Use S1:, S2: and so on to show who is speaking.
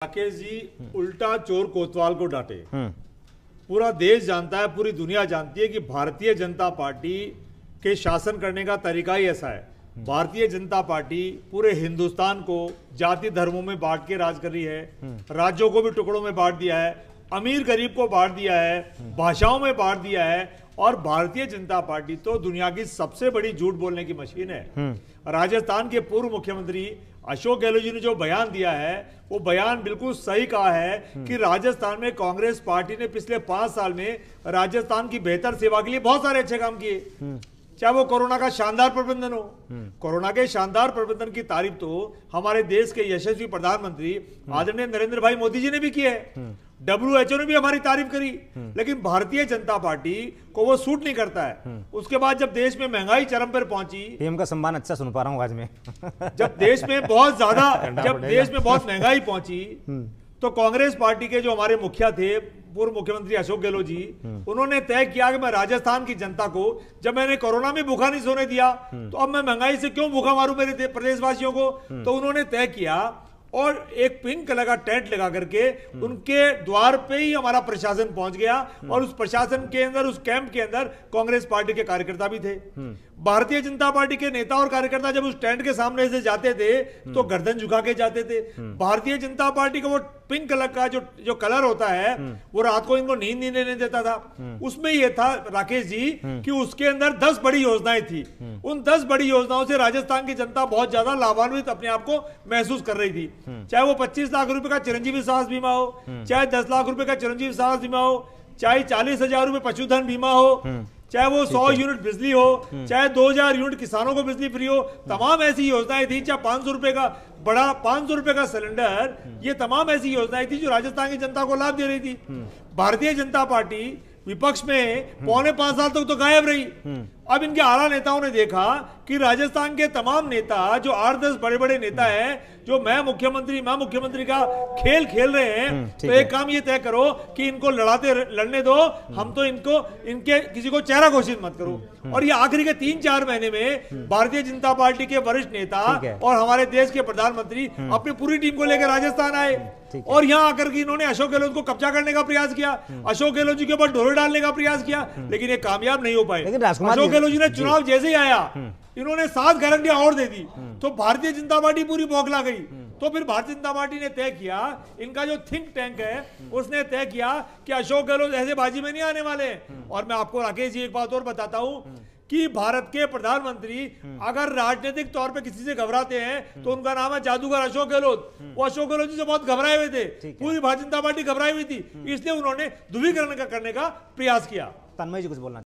S1: राकेश जी उल्टा चोर कोतवाल को डांटे। पूरा देश जानता है, पूरी दुनिया जानती है कि भारतीय जनता पार्टी के शासन करने का तरीका ही ऐसा है। भारतीय जनता पार्टी पूरे हिंदुस्तान को जाति धर्मों में बांट के राज कर रही है, राज्यों को भी टुकड़ों में बांट दिया है, अमीर गरीब को बांट दिया है, भाषाओं में बांट दिया है। और भारतीय जनता पार्टी तो दुनिया की सबसे बड़ी झूठ बोलने की मशीन है। राजस्थान के पूर्व मुख्यमंत्री अशोक गहलोत जी ने जो बयान दिया है, वो बयान बिल्कुल सही कहा है कि राजस्थान में कांग्रेस पार्टी ने पिछले 5 साल में राजस्थान की बेहतर सेवा के लिए बहुत सारे अच्छे काम किए। चाहे वो कोरोना का शानदार प्रबंधन हो, कोरोना के शानदार प्रबंधन की तारीफ तो हमारे देश के यशस्वी प्रधानमंत्री आदरणीय नरेंद्र भाई मोदी जी ने भी की है। WHO ने भी हमारी तारीफ करी, लेकिन भारतीय जनता पार्टी को वो सूट नहीं करता है। उसके बाद जब देश में महंगाई चरम पर पहुंची,
S2: पीएम का सम्मान अच्छा सुन पा रहा हूँ आज मैं
S1: जब देश में बहुत ज्यादा जब देश में बहुत महंगाई पहुंची, तो कांग्रेस पार्टी के जो हमारे मुखिया थे, पूर्व मुख्यमंत्री अशोक गहलोत जी, उन्होंने तय किया कि मैं राजस्थान की जनता को, जब मैंने कोरोना में भूखा नहीं सोने दिया, तो अब मैं महंगाई से क्यों भूखा मारूं मेरे प्रदेशवासियों को। तो उन्होंने तय किया और एक पिंक कलर का टेंट लगा करके उनके द्वार पे ही हमारा प्रशासन पहुंच गया। और उस प्रशासन के अंदर, उस कैंप के अंदर कांग्रेस पार्टी के कार्यकर्ता भी थे। भारतीय जनता पार्टी के नेता और कार्यकर्ता जब उस टेंट के सामने से जाते थे तो गर्दन झुका के जाते थे। भारतीय जनता पार्टी का वो पिंक कलर का जो कलर होता है, वो रात को इनको नींद नहीं लेने देता था। उसमें ये था राकेश जी कि उसके अंदर 10 बड़ी योजनाएं थी। उन 10 बड़ी योजनाओं से राजस्थान की जनता बहुत ज्यादा लाभान्वित अपने आप को महसूस कर रही थी। चाहे वो 25 लाख रुपए का चिरंजीवी स्वास्थ्य बीमा हो, चाहे 10 लाख रुपए का चिरंजीवी स्वास्थ्य बीमा हो, चाहे 40,000 रुपए पशुधन बीमा हो, चाहे वो 100 यूनिट बिजली हो, चाहे 2000 यूनिट किसानों को बिजली फ्री हो, तमाम ऐसी योजनाएं थी। चाहे 500 रुपए का बड़ा 500 रुपए का सिलेंडर, ये तमाम ऐसी योजनाएं थी जो राजस्थान की जनता को लाभ दे रही थी। भारतीय जनता पार्टी विपक्ष में पौने 5 साल तक तो गायब रही। अब इनके आला नेताओं ने देखा कि राजस्थान के तमाम नेता, जो 8-10 बड़े बड़े नेता हैं, जो मैं मुख्यमंत्री का खेल खेल रहे हैं, तो एक काम ये तय करो कि इनको लड़ने दो, हम तो इनके किसी को चेहरा घोषित मत करो। और ये आखिरी के 3-4 महीने में भारतीय जनता पार्टी के वरिष्ठ नेता और हमारे देश के प्रधानमंत्री अपनी पूरी टीम को लेकर राजस्थान आए और यहाँ आकर के इन्होंने अशोक गहलोत को कब्जा करने का प्रयास किया, अशोक गहलोत जी के ऊपर ढोल डालने का प्रयास किया, लेकिन ये कामयाब नहीं हो पाए। अशोक गहलोत जी ने चुनाव जैसे ही आया, इन्होंने 7 गारंटियां और दे दी, तो भारतीय जनता पार्टी पूरी बौखला गई। तो फिर भारतीय जनता पार्टी ने तय किया, इनका जो थिंक टैंक है उसने तय किया कि अशोक गहलोत ऐसे बाजी में नहीं आने वाले। और मैं आपको राकेश जी एक बात और बताता हूं कि भारत के प्रधानमंत्री अगर राजनीतिक तौर पे किसी से घबराते हैं तो उनका नाम है जादूगर अशोक गहलोत। वो अशोक गहलोत जी से बहुत घबराए हुए थे, पूरी भारतीय जनता पार्टी घबराई हुई थी, इसलिए उन्होंने ध्रुवीकरण करने का प्रयास किया।
S2: तन्मय जी कुछ बोलना